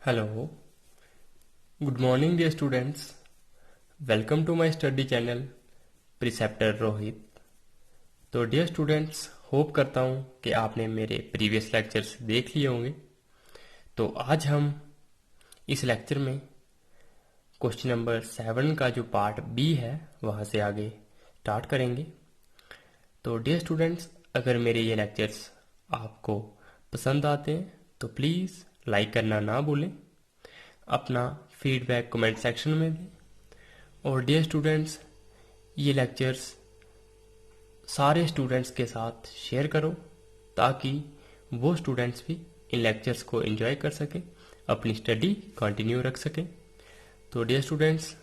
Hello, good morning dear students. Welcome to my study channel Preceptor Rohit. तो dear students, hope करता हूँ कि आपने मेरे प्रीवियस लेक्चर्स देख लिए होंगे। तो आज हम इस लेक्चर में क्वेश्चन नंबर 7 का जो पार्ट बी है वहाँ से आगे स्टार्ट करेंगे। तो डियर स्टूडेंट्स, अगर मेरे ये लेक्चर्स आपको पसंद आते हैं तो प्लीज़ लाइक करना ना भूलें, अपना फीडबैक कमेंट सेक्शन में दें। और डियर स्टूडेंट्स, ये लेक्चर्स सारे स्टूडेंट्स के साथ शेयर करो ताकि वो स्टूडेंट्स भी इन लेक्चर्स को एंजॉय कर सकें, अपनी स्टडी कंटिन्यू रख सकें। तो डियर स्टूडेंट्स,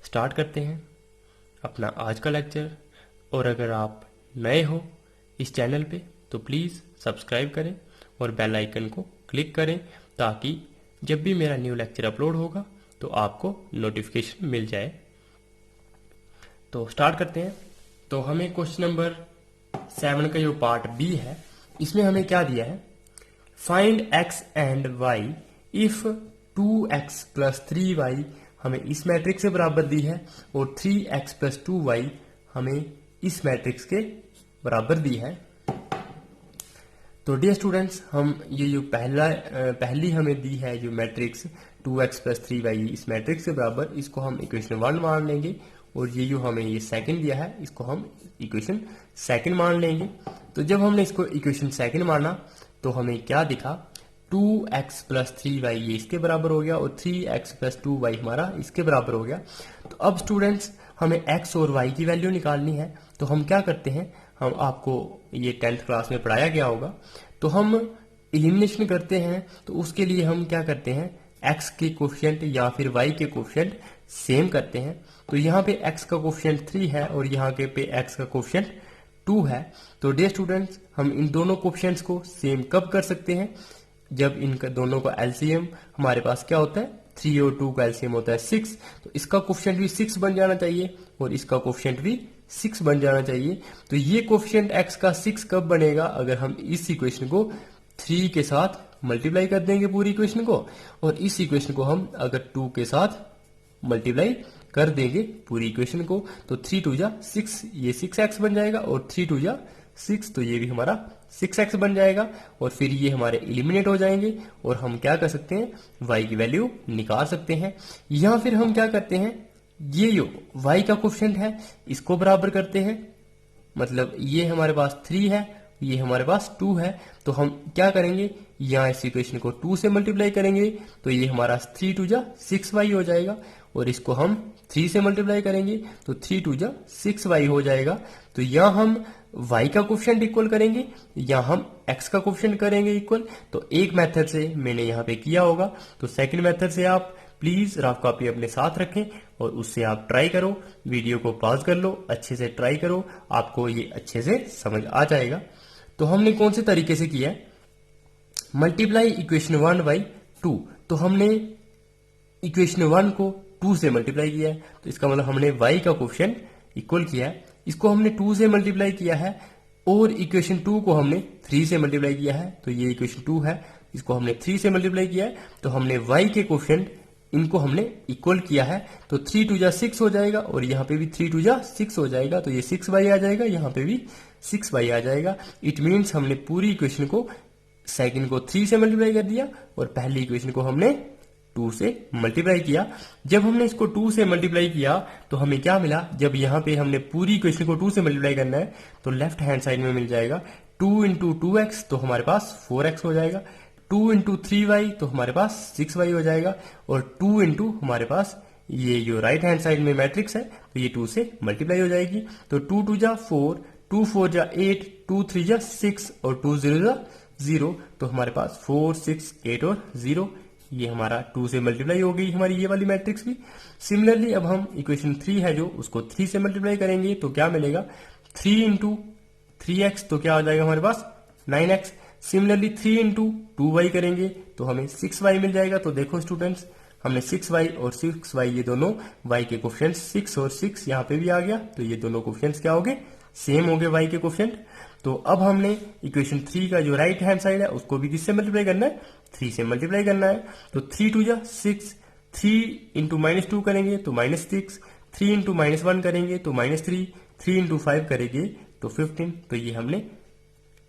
स्टार्ट करते हैं अपना आज का लेक्चर। और अगर आप नए हो इस चैनल पे तो प्लीज़ सब्सक्राइब करें और बेल आइकन को क्लिक करें ताकि जब भी मेरा न्यू लेक्चर अपलोड होगा तो आपको नोटिफिकेशन मिल जाए। तो स्टार्ट करते हैं। तो हमें क्वेश्चन नंबर 7 का जो पार्ट बी है इसमें हमें क्या दिया है, find x and y if 2x plus 3y हमें इस मैट्रिक्स से बराबर दी है और 3x प्लस 2y हमें इस मैट्रिक्स के बराबर दी है। तो डियर स्टूडेंट्स, हम ये जो पहली हमें दी है जो मैट्रिक्स 2x प्लस 3y इस मैट्रिक्स के बराबर, इसको हम इक्वेशन 1 मान लेंगे। और ये जो हमें ये सेकंड दिया है इसको हम इक्वेशन सेकंड मान लेंगे। तो जब हमने इसको इक्वेशन सेकंड माना तो हमें क्या दिखा, 2x प्लस 3y ये इसके बराबर हो गया और 3x प्लस 2y हमारा इसके बराबर हो गया। तो अब स्टूडेंट्स, हमें x और y की वैल्यू निकालनी है। तो हम क्या करते हैं, हम आपको ये 10th क्लास में पढ़ाया गया होगा, तो हम एलिमिनेशन करते हैं। तो उसके लिए हम क्या करते हैं, x के कोफिशिएंट या फिर y के कोफिशिएंट सेम करते हैं। तो यहाँ पे x का कोफिशिएंट 3 है और यहाँ के पे x का कोफिशिएंट 2 है। तो डियर स्टूडेंट्स, हम इन दोनों कोफिशिएंट्स को सेम कब कर सकते हैं, जब इनका दोनों का एलसीएम हमारे पास क्या होता है, 3 और 2 का एलसीएम होता है 6। तो इसका कोफिशिएंट भी 6 बन जाना चाहिए और इसका कोफिशिएंट भी 6 बन जाना चाहिए। तो ये कोफिशिएंट x का 6 कब बनेगा, अगर हम इस इक्वेशन को 3 के साथ मल्टीप्लाई कर देंगे पूरी इक्वेशन को, और इस इक्वेशन को हम अगर 2 के साथ मल्टीप्लाई कर देंगे पूरी इक्वेशन को, तो 3 2 जा 6 ये 6x बन जाएगा और 3 2 जा 6 तो ये भी हमारा 6x बन जाएगा। और फिर ये हमारे एलिमिनेट हो जाएंगे और हम क्या कर सकते हैं, y की वैल्यू निकाल सकते हैं। या फिर हम क्या करते हैं, ये जो y का कोफिशिएंट है इसको बराबर करते हैं, मतलब ये हमारे पास 3 है, ये हमारे पास 2 है। तो हम क्या करेंगे, यहाँ इस इक्वेशन को 2 से मल्टीप्लाई करेंगे तो ये हमारा 3 2 जा 6y हो जाएगा, और इसको हम 3 से मल्टीप्लाई करेंगे तो 3 2 जा 6y हो जाएगा। तो यहाँ हम y का कोफिशिएंट इक्वल करेंगे या हम x का कोफिशिएंट करेंगे इक्वल। तो एक मेथड से मैंने यहाँ पे किया होगा, तो सेकंड मेथड से आप प्लीज रफ कॉपी अपने साथ रखें और उससे आप ट्राई करो, वीडियो को पॉज कर लो, अच्छे से ट्राई करो, आपको ये अच्छे से समझ आ जाएगा। तो हमने कौन से तरीके से किया है, मल्टीप्लाई इक्वेशन 1 बाई 2। तो हमने इक्वेशन 1 को 2 से मल्टीप्लाई किया है, तो इसका मतलब हमने y का कोफिशिएंट इक्वल किया है, इसको हमने 2 से मल्टीप्लाई किया है, और इक्वेशन 2 को हमने 3 से मल्टीप्लाई किया है। तो ये इक्वेशन 2 है, इसको हमने 3 से मल्टीप्लाई किया है, तो हमने y के कोफिशिएंट इनको हमने इक्वल किया है। तो 3 2 जा 6 हो जाएगा और यहाँ पे भी 3 2 जा 6 हो जाएगा, तो ये 6y आ जाएगा, यहाँ पे भी 6y आ जाएगा। इट मीन्स हमने पूरी इक्वेशन को सेकंड को 3 से मल्टीप्लाई कर दिया और पहली इक्वेशन को हमने 2 से मल्टीप्लाई किया। जब हमने इसको 2 से मल्टीप्लाई किया तो हमें क्या मिला, जब यहाँ पे हमने पूरी इक्वेशन को 2 से मल्टीप्लाई करना है तो लेफ्ट हैंड साइड में मिल जाएगा 2 इंटू 2x, तो हमारे पास 4x हो जाएगा, 2 इंटू 3y तो हमारे पास 6y हो जाएगा, और 2 इंटू हमारे पास ये जो राइट हैंड साइड में मैट्रिक्स है तो ये 2 से मल्टीप्लाई हो जाएगी। तो 2 2 जा 4, 2 4 जा 8, 2 3 जा 6 और 2 0 जा 0, तो हमारे पास 4 6 8 और 0, ये हमारा 2 से मल्टीप्लाई हो गई हमारी ये वाली मैट्रिक्स भी। सिमिलरली अब हम इक्वेशन 3 है जो उसको 3 से मल्टीप्लाई करेंगे तो क्या मिलेगा, 3 इंटू 3x तो क्या हो जाएगा हमारे पास 9x। सिमिलरली 3 इंटू 2y करेंगे तो हमें 6y मिल जाएगा। तो देखो स्टूडेंट्स, हमने 6y और 6y ये दोनों y के कोफिशिएंट 6 और 6 यहाँ पे भी आ गया, तो ये दोनों कोफिशिएंट्स क्या हो गए, सेम हो गए y के कोफिशिएंट। तो अब हमने इक्वेशन 3 का जो राइट हैंड साइड है उसको भी किससे मल्टीप्लाई करना है, 3 से मल्टीप्लाई करना है। तो 3 2 जा 6, 3 इंटू -2 करेंगे तो -6, 3 इंटू -1 करेंगे तो -3, 3 इंटू 5 करेंगे तो 15। तो ये हमने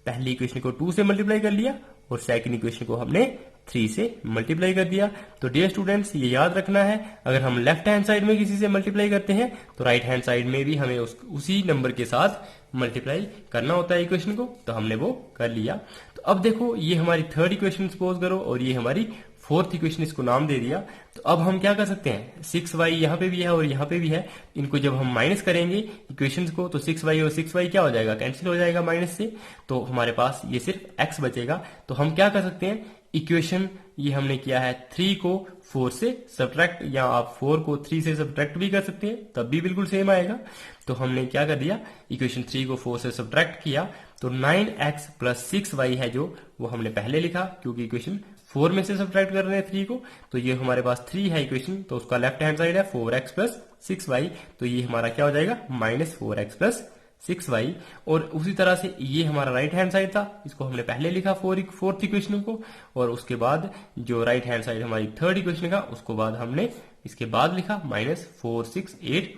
पहली इक्वेशन को 2 से मल्टीप्लाई कर लिया और सेकंड इक्वेशन को हमने 3 से मल्टीप्लाई कर दिया। तो डियर स्टूडेंट्स ये याद रखना है, अगर हम लेफ्ट हैंड साइड में किसी से मल्टीप्लाई करते हैं तो राइट हैंड साइड में भी हमें उसी नंबर के साथ मल्टीप्लाई करना होता है इक्वेशन को। तो हमने वो कर लिया। तो अब देखो ये हमारी थर्ड इक्वेशन सपोज करो और ये हमारी फोर्थ इक्वेशन, इसको नाम दे दिया। तो अब हम क्या कर सकते हैं, 6y यहाँ पे भी है और यहाँ पे भी है, इनको जब हम माइनस करेंगे इक्वेशंस को तो 6y और 6y क्या हो जाएगा, कैंसिल हो जाएगा माइनस से। तो हमारे पास ये सिर्फ x बचेगा। तो हम क्या कर सकते हैं, इक्वेशन ये हमने किया है 3 को 4 से सब्ट्रैक्ट, या आप 4 को 3 से सब्ट्रैक्ट भी कर सकते हैं, तब भी बिल्कुल सेम आएगा। तो हमने क्या कर दिया, इक्वेशन 3 को 4 से सब्ट्रैक्ट किया तो 9x प्लस 6y है जो वो हमने पहले लिखा, क्योंकि इक्वेशन 4 में से सब्ट्रैक्ट कर रहे हैं 3 को। तो ये हमारे पास 3 है इक्वेशन, तो उसका लेफ्ट हैंड साइड है 4x प्लस 6y। तो ये हमारा क्या हो जाएगा, -4x प्लस 6y। और उसी तरह से ये हमारा राइट हैंड साइड था, इसको हमने पहले लिखा फोर्थ इक्वेशन को, और उसके बाद जो राइट हैंड साइड हमारी थर्ड इक्वेशन का उसको बाद हमने इसके बाद लिखा -4680।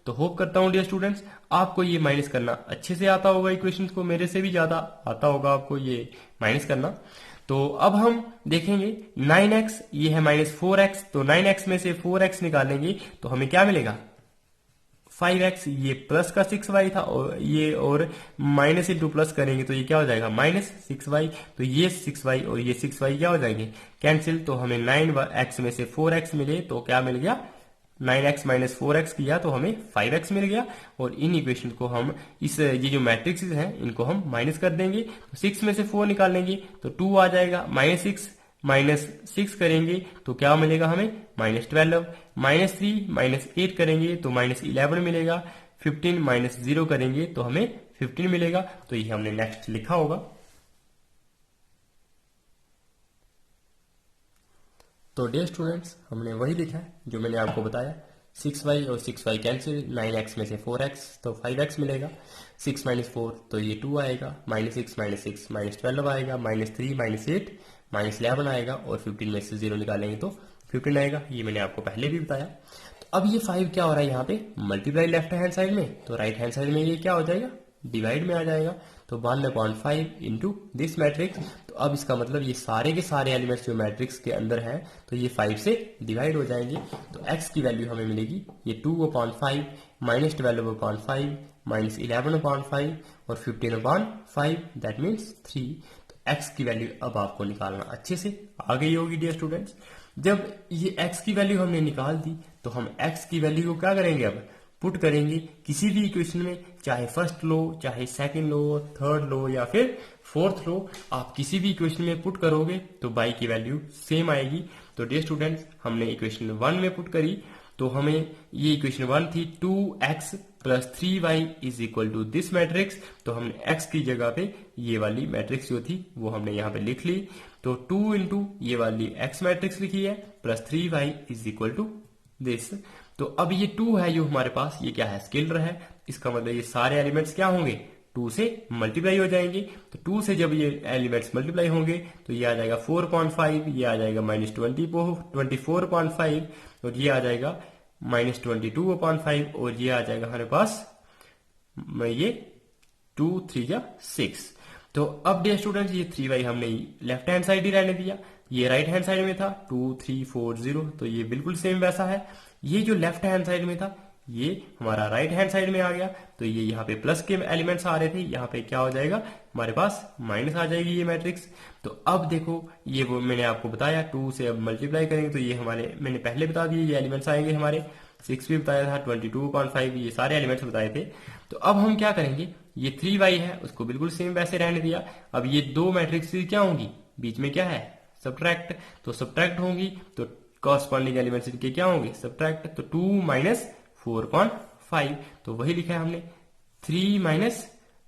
तो होप करता हूं डियर स्टूडेंट्स आपको ये माइनस करना अच्छे से आता होगा इक्वेशंस को, मेरे से भी ज्यादा आता होगा आपको ये माइनस करना। तो अब हम देखेंगे 9x, ये है -4x, तो 9x में से 4x निकालेंगे तो हमें क्या मिलेगा, 5x। ये प्लस का 6y था और ये और माइनस इंटू प्लस करेंगे तो ये क्या हो जाएगा, -6y। तो ये 6y और ये 6y क्या हो जाएंगे, कैंसिल। तो हमें 9x में से 4x मिले तो क्या मिल गया, 9x माइनस 4x किया तो हमें 5x मिल गया। और इन इक्वेशन को हम ये जो मैट्रिक्स हैं इनको हम माइनस कर देंगे। तो 6 में से 4 निकालेंगे तो 2 आ जाएगा, -6 माइनस 6 करेंगे तो क्या मिलेगा हमें, -12, -3 -8 करेंगे तो -11 मिलेगा, 15 -0 करेंगे तो हमें 15 मिलेगा। तो ये हमने नेक्स्ट लिखा होगा। तो डियर स्टूडेंट्स हमने वही लिखा है जो मैंने आपको बताया, 6y और 6y कैंसिल, 9x में से 4x तो 5x मिलेगा, 6 - 4 तो ये 2 आएगा, -6 -6 -12 आएगा, -3 -8 -11 आएगा, और 15 में से 0 निकालेंगे तो 15 आएगा। ये मैंने आपको पहले भी बताया। तो अब ये 5 क्या हो रहा है यहाँ पे, मल्टीप्लाई लेफ्ट हैंड साइड में, तो राइट हैंड साइड में ये क्या हो जाएगा, डिवाइड में आ जाएगा। तो 1/5 इंटू दिस मैट्रिक्स। तो अब इसका मतलब ये सारे के सारे एलिमेंट्स जो मैट्रिक्स के अंदर हैं तो ये 5 से डिवाइड हो जाएंगे। तो x की वैल्यू हमें मिलेगी ये 2/5 -12/5 -11/5 और 15/5 दैट मीन्स 3। तो x की वैल्यू अब आपको निकालना अच्छे से आ गई होगी डियर स्टूडेंट्स। जब ये x की वैल्यू हमने निकाल दी तो हम x की वैल्यू को क्या करेंगे, अब पुट करेंगे किसी भी इक्वेशन में, चाहे फर्स्ट लो, चाहे सेकंड लो, थर्ड लो या फिर फोर्थ लो, आप किसी भी इक्वेशन में पुट करोगे तो y की वैल्यू सेम आएगी। तो डियर स्टूडेंट्स हमने इक्वेशन 1 में पुट करी तो हमें ये इक्वेशन 1 थी 2x plus 3y is equal to this matrix. तो हमने x की जगह पे ये वाली मैट्रिक्स जो थी वो हमने यहाँ पे लिख ली। तो 2 इंटू ये वाली x मैट्रिक्स लिखी है plus 3y is equal to this. तो अब ये 2 है जो हमारे पास, ये क्या है, स्केलर है। इसका मतलब ये सारे एलिमेंट्स क्या होंगे, 2 से मल्टीप्लाई हो जाएंगे। तो 2 से जब ये एलिमेंट्स मल्टीप्लाई होंगे तो ये आ जाएगा 4.5, ये आ जाएगा -24.5 और ये आ जाएगा -22/5 और ये आ जाएगा हमारे पास ये 2 3 6। तो अब डियर स्टूडेंट्स ये 3y हमने लेफ्ट हैंड साइड ही रहने दिया, ये राइट हैंड साइड में था 2 3 4 0, तो ये बिल्कुल सेम वैसा है। ये जो लेफ्ट हैंड साइड में था ये हमारा राइट हैंड साइड में आ गया। तो ये यहाँ पे प्लस के एलिमेंट्स आ रहे थे, यहाँ पे क्या हो जाएगा हमारे पास माइनस आ जाएगी ये मैट्रिक्स। तो अब देखो ये वो मैंने आपको बताया 2 से अब मल्टीप्लाई करेंगे तो ये हमारे, मैंने पहले बता दिए ये एलिमेंट्स आएंगे हमारे, 6 भी बताया था, 22.5 ये सारे एलिमेंट्स बताए थे। तो अब हम क्या करेंगे, ये 3y है उसको बिल्कुल सेम वैसे रहने दिया। अब ये दो मैट्रिक्स क्या होंगी, बीच में क्या है सब्ट्रैक्ट, तो सब्ट्रैक्ट होंगी तो कॉरस्पॉन्डिंग एलिमेंट्स इनके क्या होंगे सब्ट्रैक्ट। तो 2 माइनस 4.5 तो वही लिखा है हमने, 3 माइनस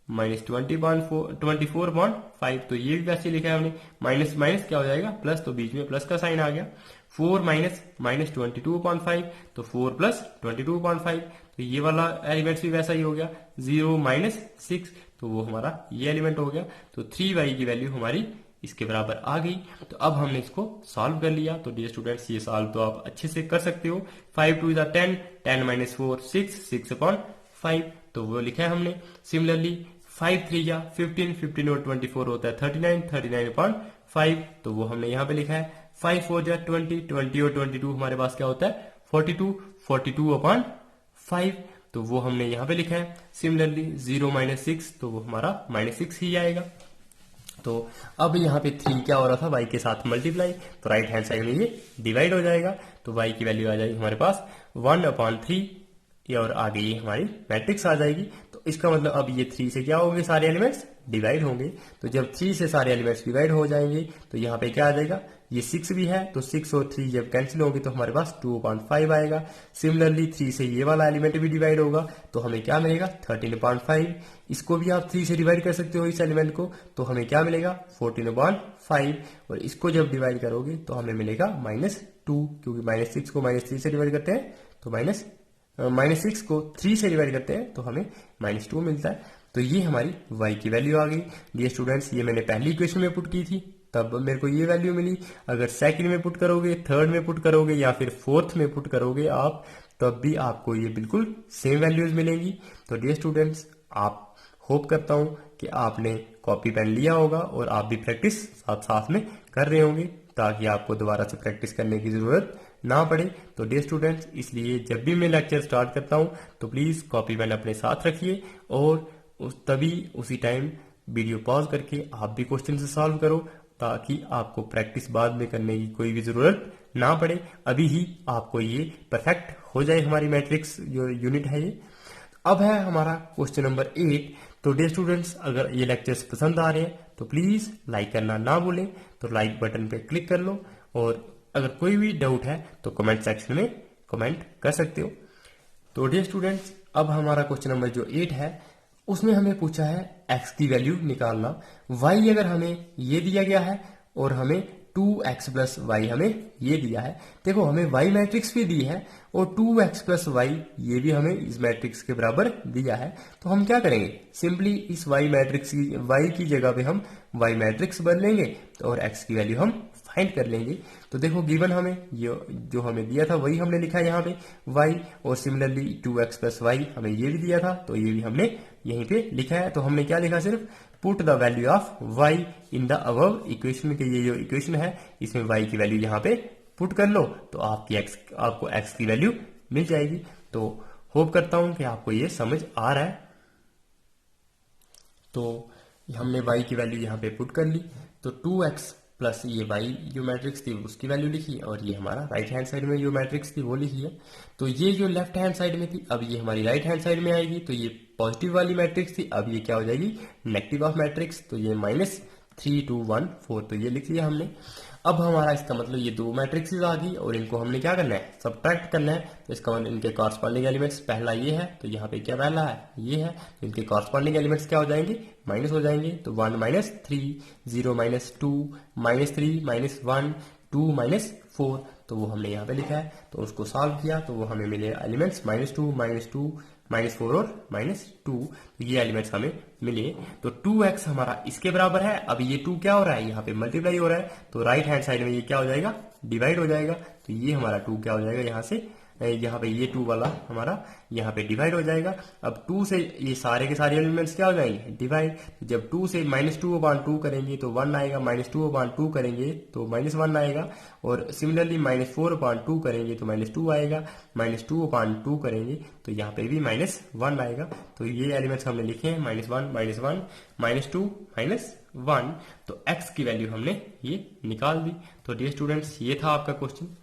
24.5 तो ये भी वैसे लिखा है हमने, माइनस माइनस क्या हो जाएगा प्लस, तो बीच में प्लस का साइन आ गया। 4 माइनस माइनस 22/5, तो 4 प्लस 22/5, तो ये वाला एलिमेंट्स भी वैसा ही हो गया। 0 माइनस 6, तो वो हमारा ये एलिमेंट हो गया। तो 3y की वैल्यू हमारी इसके बराबर आ गई। तो अब हमने इसको सॉल्व कर लिया। तो डियर स्टूडेंट्स, ये सॉल्व तो आप अच्छे से कर सकते हो। 5 2 10, 10 माइनस 4 6, 6/5, तो वो लिखा है हमने। सिमिलरली 5 3 या 15, 15 और 24 होता है 39, 39/5, तो वो हमने यहाँ पे लिखा है। 5 4 जा 20, 20 और 22 हमारे पास क्या होता है 42, 42/5, तो वो हमने यहाँ पे लिखा है। सिमिलरली 0 माइनस 6, तो वो हमारा -6 ही आएगा। तो अब यहाँ पे 3 क्या हो रहा था, y के साथ मल्टीप्लाई, तो राइट हैंड साइड में ये डिवाइड हो जाएगा। तो y की वैल्यू आ जाएगी हमारे पास 1/3, और आगे ये हमारी मैट्रिक्स आ जाएगी। तो इसका मतलब अब ये 3 से क्या होंगे, सारे एलिमेंट्स डिवाइड होंगे। तो जब 3 से सारे एलिमेंट्स डिवाइड हो जाएंगे तो यहाँ पे क्या आ जाएगा, ये 6 भी है, तो 6 और 3 जब कैंसिल होंगे तो हमारे पास 2/5 आएगा। सिमिलरली 3 से ये वाला एलिमेंट भी डिवाइड होगा, तो हमें क्या मिलेगा 13/5। इसको भी आप 3 से डिवाइड कर सकते हो इस एलिमेंट को, तो हमें क्या मिलेगा 14/5, और इसको जब डिवाइड करोगे तो हमें मिलेगा -2, क्योंकि -6 को -3 से डिवाइड करते हैं तो -6 को 3 से डिवाइड करते हैं तो हमें -2 मिलता है। तो ये हमारी y की वैल्यू आ गई। डियर स्टूडेंट्स, ये मैंने पहली इक्वेशन में पुट की थी, तब मेरे को ये वैल्यू मिली। अगर सेकंड में पुट करोगे, थर्ड में पुट करोगे या फिर फोर्थ में पुट करोगे आप, तब भी आपको ये बिल्कुल सेम वैल्यूज मिलेंगी। तो डियर स्टूडेंट्स, आप होप करता हूं कि आपने कॉपी पेन लिया होगा और आप भी प्रैक्टिस साथ साथ में कर रहे होंगे, ताकि आपको दोबारा से प्रैक्टिस करने की जरूरत ना पड़े। तो डियर स्टूडेंट्स, इसलिए जब भी मैं लेक्चर स्टार्ट करता हूं तो प्लीज कॉपी पेन अपने साथ रखिए, और तभी उसी टाइम वीडियो पॉज करके आप भी क्वेश्चन से सॉल्व करो, ताकि आपको प्रैक्टिस बाद में करने की कोई भी जरूरत ना पड़े। अभी ही आपको ये परफेक्ट हो जाए हमारी मैट्रिक्स जो यूनिट है ये। अब है हमारा क्वेश्चन नंबर 8। तो डियर स्टूडेंट्स, अगर ये लेक्चर्स पसंद आ रहे हैं तो प्लीज लाइक करना ना भूलें, तो लाइक बटन पे क्लिक कर लो, और अगर कोई भी डाउट है तो कमेंट सेक्शन में कमेंट कर सकते हो। तो डियर स्टूडेंट्स, अब हमारा क्वेश्चन नंबर जो 8 है उसमें हमें पूछा है x की वैल्यू निकालना। y अगर हमें ये दिया गया है और हमें 2x प्लस वाई हमें ये दिया है। देखो, हमें y मैट्रिक्स भी दी है और 2x प्लस वाई ये भी हमें इस मैट्रिक्स के बराबर दिया है। तो हम क्या करेंगे, सिंपली इस y मैट्रिक्स की y की जगह पे हम y मैट्रिक्स बदल लेंगे और x की वैल्यू हम फाइंड कर लेंगे। तो देखो, गिवन हमें ये जो हमें दिया था वही हमने लिखा है यहाँ पे y, और सिमिलरली 2x प्लस वाई हमें ये भी दिया था, तो ये भी हमने यहीं पे लिखा है। तो हमने क्या लिखा, सिर्फ put the value of y in the above equation के, ये जो इक्वेशन है इसमें y की वैल्यू यहाँ पे पुट कर लो, तो आपको x की वैल्यू मिल जाएगी। तो होप करता हूं कि आपको ये समझ आ रहा है। तो हमने y की वैल्यू यहाँ पे पुट कर ली, तो 2x प्लस ये y जो मैट्रिक्स थी उसकी वैल्यू लिखी, और ये हमारा राइट हैंड साइड में जो मैट्रिक्स थी वो लिखी है। तो ये जो लेफ्ट हैंड साइड में थी अब ये हमारी राइट हैंड साइड में आएगी। तो ये पॉजिटिव वाली मैट्रिक्स थी, अब ये क्या हो जाएगी नेगेटिव ऑफ मैट्रिक्स, तो ये -3 2 1 4, तो ये लिख लिया हमने। अब हमारा इसका मतलब ये दो मैट्रिक्सेस आ गई और इनको हमने क्या करना है, सबट्रैक्ट करना है। तो इसका मतलब इनके कॉरस्पॉन्डिंग एलिमेंट्स, पहला ये है तो यहाँ पे क्या पहला है ये है, तो इनके कॉरस्पॉन्डिंग एलिमेंट्स क्या हो जाएंगे, माइनस हो जाएंगे। तो 1 -3, 0 -2, -3 -1, 2 -4, तो वो हमने यहाँ पे लिखा है। तो उसको सॉल्व किया तो वो हमें मिले एलिमेंट्स -2 -2 -4 और -2, तो ये एलिमेंट्स हमें मिले। तो 2x हमारा इसके बराबर है। अब ये 2 क्या हो रहा है, यहाँ पे मल्टीप्लाई हो रहा है, तो राइट हैंड साइड में ये क्या हो जाएगा, डिवाइड हो जाएगा। तो ये हमारा 2 क्या हो जाएगा, यहाँ से यहाँ पे ये 2 वाला हमारा यहाँ पे डिवाइड हो जाएगा। अब 2 से ये सारे के सारे एलिमेंट्स क्या हो जाएंगे, डिवाइड। जब 2 से -2/2 करेंगे तो 1 आएगा, -2/2 करेंगे तो -1 आएगा, और सिमिलरली -4/2 करेंगे तो -2 आएगा, -2/2 करेंगे तो यहाँ पे भी -1 आएगा। तो ये एलिमेंट्स हमने लिखे हैं -1 -1 -2 -1। तो x की वैल्यू हमने ये निकाल दी। तो डियर स्टूडेंट्स, ये था आपका क्वेश्चन।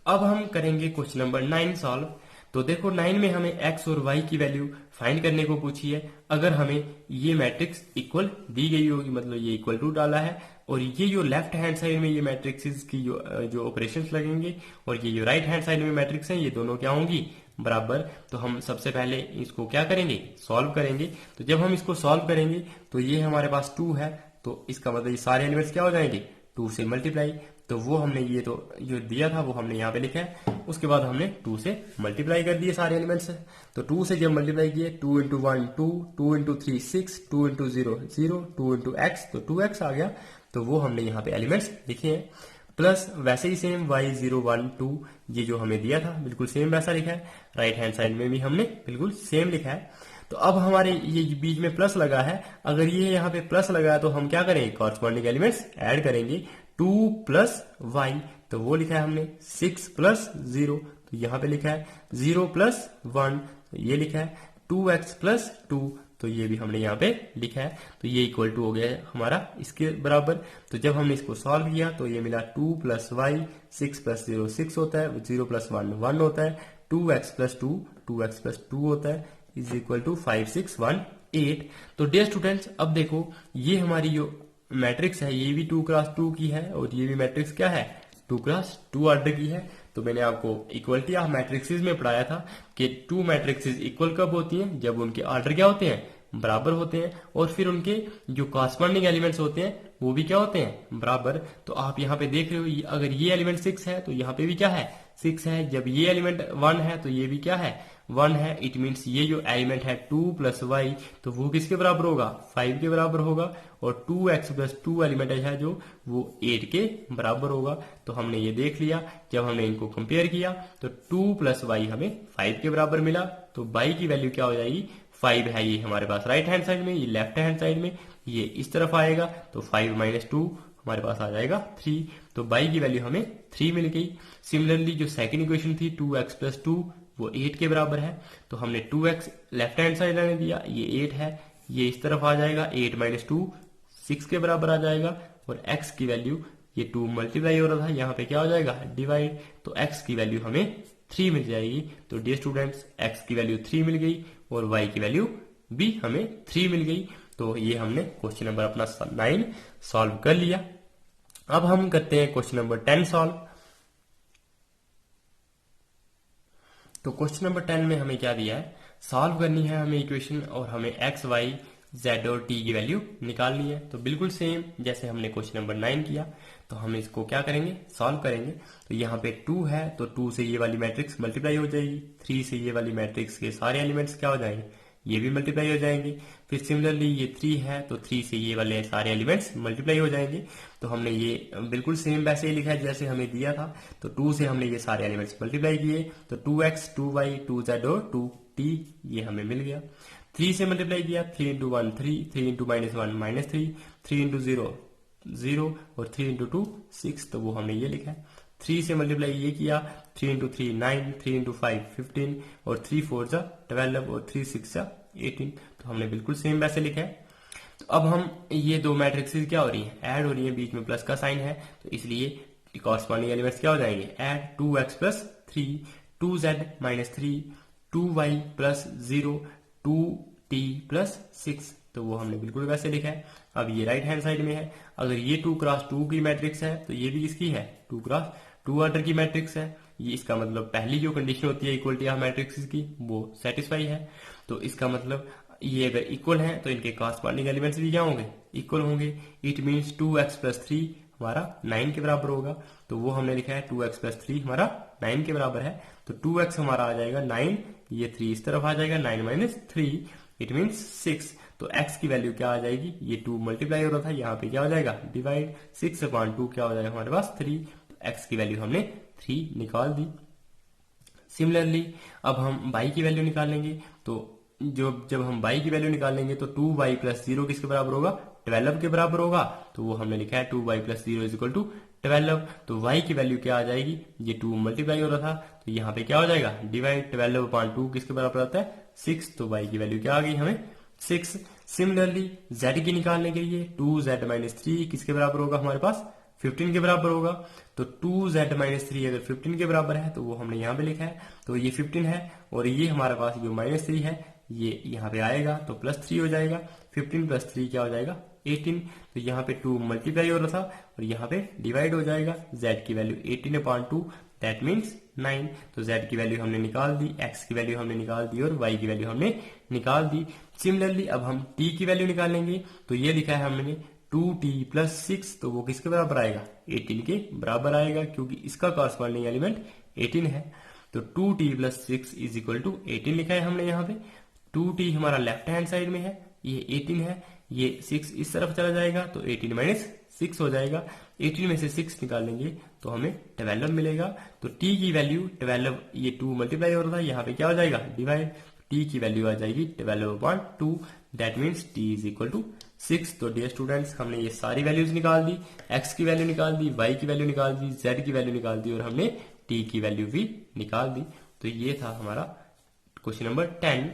अब हम करेंगे क्वेश्चन नंबर 9 सॉल्व। तो देखो 9 में हमें x और y की वैल्यू फाइंड करने को पूछी है। अगर हमें ये मैट्रिक्स इक्वल दी गई होगी, मतलब ये इक्वल टू डाला है, और ये जो लेफ्ट हैंड साइड में ये मैट्रिक्स की जो ऑपरेशंस लगेंगे और ये जो राइट हैंड साइड में मैट्रिक्स हैं ये दोनों क्या होंगी, बराबर। तो हम सबसे पहले इसको क्या करेंगे, सॉल्व करेंगे। तो जब हम इसको सॉल्व करेंगे तो ये हमारे पास 2 है, तो इसका मतलब ये सारे एलिमेंट्स क्या हो जाएंगे, 2 से मल्टीप्लाई। तो वो हमने ये तो जो दिया था वो हमने यहाँ पे लिखा है। उसके बाद हमने 2 से मल्टीप्लाई कर दिए सारे एलिमेंट्स से। तो 2 से जब मल्टीप्लाई किए 2 into 1 2, 2 into 3 6, 2 into 0 0, 2 into x तो 2x आ गया। तो वो हमने यहाँ पे एलिमेंट्स लिखे हैं। प्लस वैसे ही सेम y 0 1 2 ये जो हमें दिया था बिल्कुल सेम वैसा लिखा है। राइट हैंड साइड में भी हमने बिल्कुल सेम लिखा है। तो अब हमारे ये बीच में प्लस लगा है, अगर ये यहाँ पे प्लस लगा है तो हम क्या करेंगे, कॉरस्पॉन्डिंग एलिमेंट्स ऐड करेंगे। 2 प्लस वाई तो वो लिखा है हमने, 6 प्लस 0 तो यहाँ पे लिखा है, 0 प्लस 1 तो ये लिखा है, 2x प्लस 2 तो ये भी हमने यहाँ पे लिखा है। तो ये इक्वल टू हो गया है हमारा इसके बराबर। तो जब हमने इसको सॉल्व किया तो ये मिला 2 प्लस वाई, 6 प्लस 0 6 होता है, 0 प्लस 1 1 होता है, 2x प्लस 2 2x प्लस 2 होता है, इज इक्वल टू 5 6 1 8। तो डियर स्टूडेंट्स अब देखो ये हमारी जो मैट्रिक्स है ये भी 2 क्रॉस 2 की है और ये भी मैट्रिक्स क्या है 2 क्रॉस 2 ऑर्डर की है। तो मैंने आपको इक्वलिटी ऑफ मैट्रिक्सेस में पढ़ाया था कि 2 मैट्रिक्सेस इक्वल कब होती हैं, जब उनके ऑर्डर क्या होते हैं, बराबर होते हैं, और फिर उनके जो कॉरस्पॉन्डिंग एलिमेंट्स होते हैं वो भी क्या होते हैं, बराबर। तो आप यहाँ पे देख रहे हो अगर ये एलिमेंट 6 है तो यहाँ पे भी क्या है 6 है, जब ये एलिमेंट 1 है तो ये भी क्या है 1 है। इट मीन्स ये जो एलिमेंट है 2 प्लस वाई तो वो किसके बराबर होगा 5 के बराबर होगा, और 2x प्लस 2 एलिमेंट है जो वो 8 के बराबर होगा। तो हमने ये देख लिया, जब हमने इनको कंपेयर किया तो 2 प्लस वाई हमें 5 के बराबर मिला। तो वाई की वैल्यू क्या हो जाएगी 5 है ये हमारे पास राइट हैंड साइड में, ये लेफ्ट हैंड साइड में ये इस तरफ आएगा तो 5 माइनस 2 हमारे पास आ जाएगा 3। तो y की वैल्यू हमें 3 मिल गई। सिमिलरली जो सेकंड इक्वेशन थी 2x प्लस 2 वो 8 के बराबर है। तो हमने 2x लेफ्ट हैंड साइड ने दिया, ये 8 है, ये इस तरफ आ जाएगा 8 माइनस 2 6 के बराबर आ जाएगा, और x की वैल्यू ये 2 मल्टीप्लाई हो रहा था यहाँ पे क्या हो जाएगा डिवाइड, तो x की वैल्यू हमें 3 मिल जाएगी। तो डियर स्टूडेंट्स x की वैल्यू 3 मिल गई और y की वैल्यू भी हमें 3 मिल गई। तो ये हमने क्वेश्चन नंबर अपना 9 सॉल्व कर लिया। अब हम करते हैं क्वेश्चन नंबर 10 सॉल्व। तो क्वेश्चन नंबर 10 में हमें क्या दिया है, सॉल्व करनी है हमें इक्वेशन और हमें x y z और t की वैल्यू निकालनी है। तो बिल्कुल सेम जैसे हमने क्वेश्चन नंबर 9 किया, तो हम इसको क्या करेंगे सॉल्व करेंगे। तो यहाँ पे 2 है तो 2 से ये वाली मैट्रिक्स मल्टीप्लाई हो जाएगी, 3 से ये वाली मैट्रिक्स के सारे एलिमेंट्स क्या हो जाएंगे ये भी मल्टीप्लाई हो जाएंगे। फिर सिमिलरली ये 3 है तो 3 से ये वाले सारे एलिमेंट्स मल्टीप्लाई हो जाएंगे। तो हमने ये बिल्कुल सेम वैसे ही लिखा है जैसे हमें दिया था। तो 2 से हमने ये सारे एलिमेंट्स मल्टीप्लाई किए, तो 2x 2y 2z और 2t ये हमें मिल गया। 3 से मल्टीप्लाई किया, 3 into 1 3, 3 into minus 1 minus 3, 3 into 0 0 और 3 इंटू 2 6, तो वो हमने ये लिखा है। 3 से मल्टीप्लाई ये किया, 3 इंटू 3 9, 3 इंटू 5 15 और 3 4 जा 12 और 3 6 जा 18। तो हमने बिल्कुल सेम वैसे लिखा है। तो अब हम ये दो मैट्रिक्सेस क्या हो रही हैं ऐड हो रही हैं, बीच में प्लस का साइन है तो इसलिए कॉरस्पॉन्डिंग एलिमेंट्स क्या हो जाएंगे add, 2x plus 3, 2z minus 3, 2y plus 0, 2t plus 6, तो वो हमने बिल्कुल वैसे लिखा है। अब ये राइट हैंड साइड में है, अगर ये 2 क्रॉस 2 की मैट्रिक्स है तो ये भी किसकी है 2 क्रॉस 2 ऑर्डर की मैट्रिक्स है। ये इसका मतलब पहली जो कंडीशन होती है इक्वलिटी ऑफ मैट्रिक्स की वो सेटिस्फाई है। तो इसका मतलब ये अगर इक्वल है तो इनके कॉरस्पॉन्डिंग एलिमेंट्स भी क्या होंगे इक्वल होंगे। इट मीन्स 2x प्लस 3 हमारा 9 के बराबर होगा। तो वो हमने लिखा है 2x प्लस 3 हमारा 9 के बराबर है। तो 2x हमारा आ जाएगा 9, ये 3 इस तरफ आ जाएगा 9 माइनस 3 इट मीन्स 6। तो x की वैल्यू क्या आ जाएगी, ये 2 मल्टीप्लाई हो रहा था यहाँ पे क्या हो जाएगा डिवाइड, 6/2 क्या हो जाएगा हमारे पास 3। तो x की वैल्यू हमने 3 निकाल दी। सिमिलरली अब हम y की वैल्यू निकालेंगे। तो जब हम y की वैल्यू निकालेंगे तो 2y प्लस 0 किसके बराबर होगा 12 के बराबर होगा। तो वो हमने लिखा है 2y plus 0 is equal to 12। तो y की वैल्यू क्या आ जाएगी, ये 2 मल्टीप्लाई हो रहा था तो यहाँ पे क्या हो जाएगा डिवाइड, 12/2 किसके बराबर आता है 6। तो y की वैल्यू क्या आ गई हमें 6। सिमिलरली z की निकालने के लिए 2z माइनस 3 किसके बराबर होगा हमारे पास 15 के बराबर होगा। तो 2z माइनस 3 अगर 15 के बराबर है तो वो हमने यहाँ पे लिखा है। तो ये 15 है और ये हमारे पास जो माइनस 3 है ये यहाँ पे आएगा तो प्लस 3 हो जाएगा। 15 प्लस 3 क्या हो जाएगा 18। तो यहाँ पे 2 मल्टीप्लाई हो रहा था और यहाँ पे डिवाइड हो जाएगा। z की वैल्यू 18/2 दैट मीन्स 9। तो z की वैल्यू हमने निकाल दी, x की वैल्यू हमने निकाल दी और y की वैल्यू हमने निकाल दी। सिमिलरली अब हम t की वैल्यू निकालेंगे। तो ये लिखा है हमने 2t प्लस 6, तो वो किसके बराबर आएगा, 18 के बराबर आएगा, क्योंकि इसका कॉरस्पॉन्डिंग एलिमेंट 18 है। तो 2t plus 6 is equal to 18 लिखा है हमने यहाँ पे। 2t हमारा लेफ्ट हैंड साइड में है, ये 18 है, ये 6 इस तरफ चला जाएगा तो 18 माइनस 6 हो जाएगा। 18 में से 6 निकालेंगे तो हमें 12 मिलेगा। तो t की वैल्यू 12, ये 2 मल्टीप्लाई हो रहा था, यहाँ पे क्या हो जाएगा, डिवाइड। t की वैल्यू आ जाएगी 12/2, that means t is equal to 6। तो डियर स्टूडेंट्स, हमने ये सारी वैल्यूज निकाल दी, x की वैल्यू निकाल दी, y की वैल्यू निकाल दी, z की वैल्यू निकाल दी और हमने t की वैल्यू भी निकाल दी। तो ये था हमारा क्वेश्चन नंबर 10।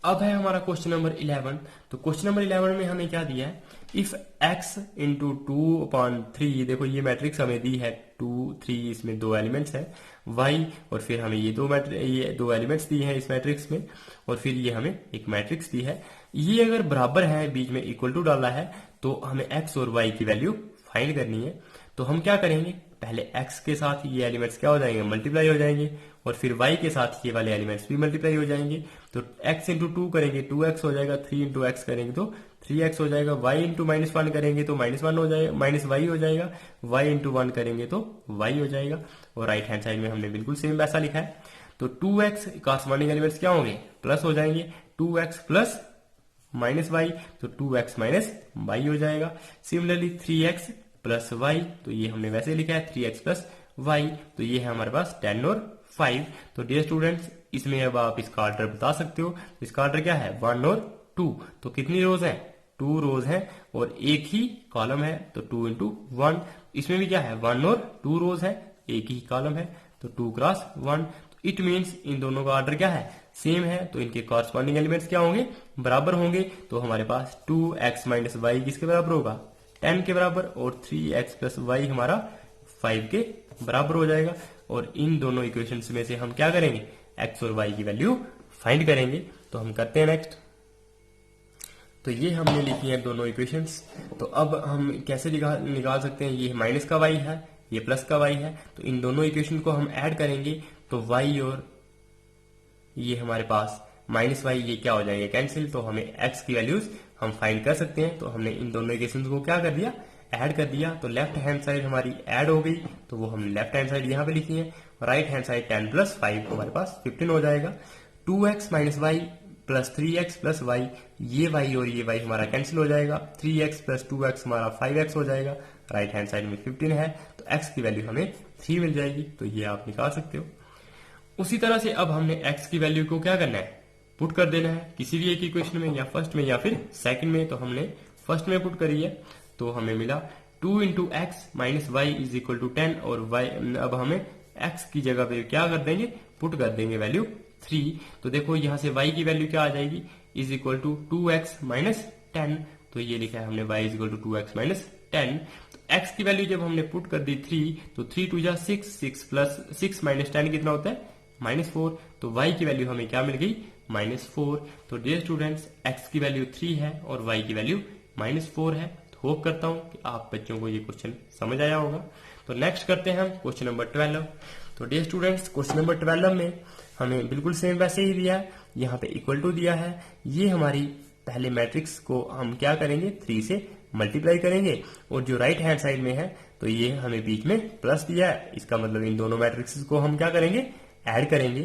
अब है हमारा क्वेश्चन नंबर 11। तो क्वेश्चन नंबर 11 में हमें क्या दिया है, इफ x इंटू 2/3, देखो ये मैट्रिक्स हमें दी है 2 3, इसमें 2 एलिमेंट्स है y, और फिर हमें ये दो एलिमेंट्स दी हैं इस मैट्रिक्स में, और फिर ये हमें एक मैट्रिक्स दी है। ये अगर बराबर है, बीच में इक्वल टू डाला है, तो हमें x और y की वैल्यू फाइंड करनी है। तो हम क्या करेंगे, पहले x के साथ ये एलिमेंट्स क्या हो जाएंगे, मल्टीप्लाई हो जाएंगे, और फिर y के साथ ये वाले एलिमेंट्स भी मल्टीप्लाई हो जाएंगे। तो x इंटू 2 करेंगे 2x हो जाएगा, 3 इंटू x करेंगे तो 3x हो जाएगा, y इंटू -1 करेंगे तो -1 हो जाएगा, -y हो जाएगा, y इंटू 1 करेंगे तो y हो जाएगा। और राइट हैंड साइड में हमने बिल्कुल सेम वैसा लिखा है। तो 2x कॉरस्पॉन्डिंग एलिमेंट्स क्या होंगे, प्लस हो जाएंगे, 2x प्लस -y, तो 2x माइनस y हो जाएगा। सिमिलरली 3x प्लस y, तो ये हमने वैसे लिखा है 3x प्लस y, तो ये है हमारे पास 10 और 5। तो डियर स्टूडेंट्स, इसमें अब आप इसका ऑर्डर बता सकते हो। इसका ऑर्डर क्या है, 1 और 2। तो कितनी रोज है, 2 रोज है और एक ही कॉलम है, तो 2 इंटू 1। इसमें भी क्या है, 1 और 2 रोज है, एक ही कॉलम है, तो 2 क्रॉस 1। इट मीन्स इन दोनों का ऑर्डर क्या है, सेम है, तो इनके कॉरस्पॉन्डिंग एलिमेंट्स क्या होंगे, बराबर होंगे। तो हमारे पास 2x माइनस वाई किसके बराबर होगा, 10 के बराबर, और 3x प्लस वाई हमारा 5 के बराबर हो जाएगा। और इन दोनों इक्वेशंस में से हम क्या करेंगे, x और y की वैल्यू फाइंड करेंगे। तो हम करते हैं नेक्स्ट। तो ये हमने लिखी है दोनों इक्वेशंस। तो अब हम कैसे निकाल सकते हैं, ये माइनस का y है, ये प्लस का y है, तो इन दोनों इक्वेशन को हम ऐड करेंगे तो y और ये हमारे पास माइनस वाई ये क्या हो जाएंगे, कैंसिल। तो हमें x की वैल्यूज हम फाइंड कर सकते हैं। तो हमने इन दोनों इक्वेशंस को क्या कर दिया, ऐड कर दिया। तो लेफ्ट हैंड साइड हमारी ऐड हो गई, तो वो हमने लेफ्ट हैंड साइड यहाँ पे लिखी है। राइट हैंड साइड 10 प्लस 5 हमारे पास 15 हो जाएगा। 2x minus y plus 3x plus y, ये y और ये y हमारा कैंसिल हो जाएगा। 3x प्लस 2x हमारा 5x हो जाएगा। राइट हैंड साइड में 15 है, तो x की वैल्यू हमें 3 मिल जाएगी। तो ये आप निकाल सकते हो। उसी तरह से अब हमने x की वैल्यू को क्या करना है, पुट कर देना है किसी भी एक इक्वेशन में, या फर्स्ट में या फिर सेकंड में। तो हमने फर्स्ट में पुट करी है, तो हमें मिला 2 into x minus y is equal to 10, और y अब हमें x की जगह पे क्या कर देंगे, पुट कर देंगे वैल्यू 3। तो देखो यहाँ से y की वैल्यू क्या आ जाएगी, is equal to 2x minus 10। तो ये लिखा है हमने y is equal to 2x minus 10। तो x की वैल्यू जब हमने पुट कर दी 3, तो 3 टू जा 6, 6 प्लस 6 माइनस 10 कितना होता है, -4। तो y की वैल्यू हमें क्या मिल गई, -4। तो डियर स्टूडेंट्स, x की वैल्यू 3 है और y की वैल्यू -4 है। तो होप करता हूं कि आप बच्चों को ये क्वेश्चन समझ आया होगा। तो नेक्स्ट करते हैं हम क्वेश्चन नंबर 12। तो डियर स्टूडेंट्स, क्वेश्चन नंबर 12 में हमें बिल्कुल सेम वैसे ही दिया है, यहाँ पे इक्वल टू दिया है। ये हमारी पहले मैट्रिक्स को हम क्या करेंगे, 3 से मल्टीप्लाई करेंगे, और जो राइट हैंड साइड में है तो ये हमें बीच में प्लस दिया है। इसका मतलब इन दोनों मैट्रिक्स को हम क्या करेंगे, ऐड करेंगे।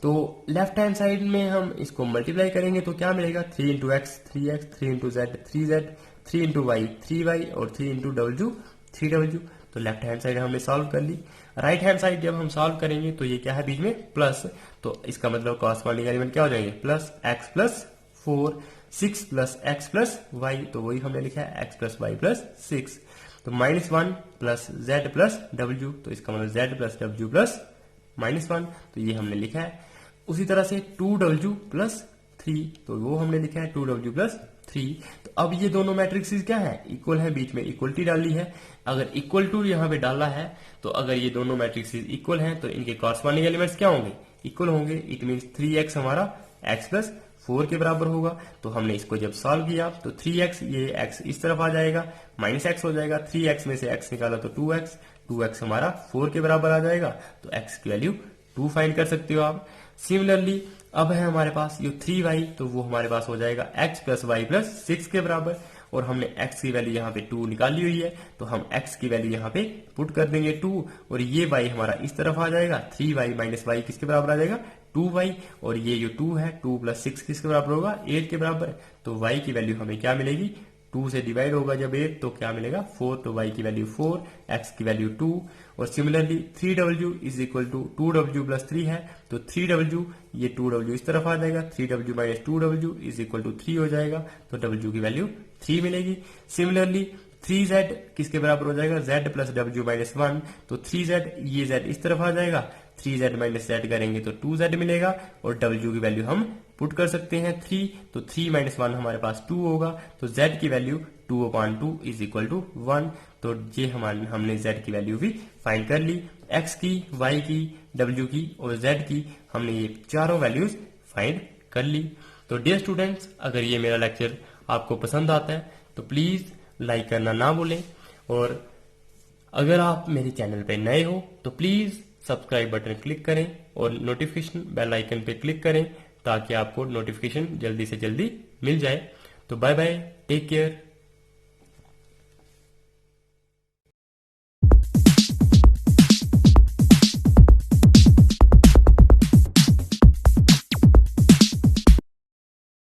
तो लेफ्ट हैंड साइड में हम इसको मल्टीप्लाई करेंगे तो क्या मिलेगा, 3 into x 3x, 3 into z 3z, 3 into y 3y, और 3 इंटू डब्ल्यू 3w। तो लेफ्ट हैंड साइड हमने सॉल्व कर ली। राइट हैंड साइड जब हम सॉल्व करेंगे तो ये क्या है, बीच में प्लस, तो इसका मतलब कॉरस्पॉन्डिंग एलिमेंट क्या हो जाएंगे, plus x plus 4, 6 plus x plus y, तो वही हमने लिखा है x प्लस वाई प्लस 6। तो -1 प्लस z प्लस w, तो इसका मतलब z प्लस w प्लस -1, तो ये हमने लिखा है। उसी तरह से 2w प्लस 3, तो वो हमने लिखा है 2w प्लस 3। तो अब ये दोनों मैट्रिक्स क्या है, इक्वल है, बीच में इक्वलिटी डाली है। अगर इक्वल टू यहाँ पे डाला है, तो अगर ये दोनों मैट्रिक्स इक्वल हैं तो इनके कॉरस्पॉन्डिंग एलिमेंट्स क्या होंगे, इक्वल होंगे। इट मीन्स 3x हमारा x प्लस 4 के बराबर होगा। तो हमने इसको जब सॉल्व किया तो 3x, ये x इस तरफ आ जाएगा, -x हो जाएगा। 3x में से x निकाला तो 2x हमारा 4 के बराबर आ जाएगा। तो x की वैल्यू 2 फाइंड कर सकते हो आप। सिमिलरली अब है हमारे पास ये 3y, तो वो हमारे पास हो जाएगा x प्लस वाई प्लस 6 के बराबर। और हमने x की वैल्यू यहाँ पे 2 निकाली हुई है, तो हम x की वैल्यू यहाँ पे पुट कर देंगे 2, और ये y हमारा इस तरफ आ जाएगा, 3y माइनस y किसके बराबर आ जाएगा, 2y, और ये जो 2 है 2 प्लस 6 किसके बराबर होगा, 8 के बराबर। तो y की वैल्यू हमें क्या मिलेगी, 2 से डिवाइड होगा जब 8 तो क्या मिलेगा 4, तो y की वैल्यू 4, x की वैल्यू 2, और similarly 3w is equal to 2w plus 3 है, तो 3w, ये 2w इस तरफ आ जाएगा, 3w minus 2w is equal to 3 हो जाएगा, तो w की वैल्यू 3 मिलेगी। सिमिलरली 3z किसके बराबर हो जाएगा, z प्लस w माइनस 1, तो 3z, ये z इस तरफ आ जाएगा, 3z माइनस z करेंगे तो 2z मिलेगा, और w की वैल्यू हम पुट कर सकते हैं 3, तो 3 माइनस 1 हमारे पास 2 होगा, तो z की वैल्यू 2/2 इज इक्वल टू 1। तो ये हमने z की वैल्यू भी फाइंड कर ली, x की, y की, w की और z की, हमने ये चारों वैल्यूज फाइंड कर ली। तो डियर स्टूडेंट्स, अगर ये मेरा लेक्चर आपको पसंद आता है तो प्लीज लाइक करना ना भूलें, और अगर आप मेरे चैनल पे नए हो तो प्लीज सब्सक्राइब बटन क्लिक करें और नोटिफिकेशन बेल आइकन पे क्लिक करें ताकि आपको नोटिफिकेशन जल्दी से जल्दी मिल जाए। तो बाय बाय, टेक केयर।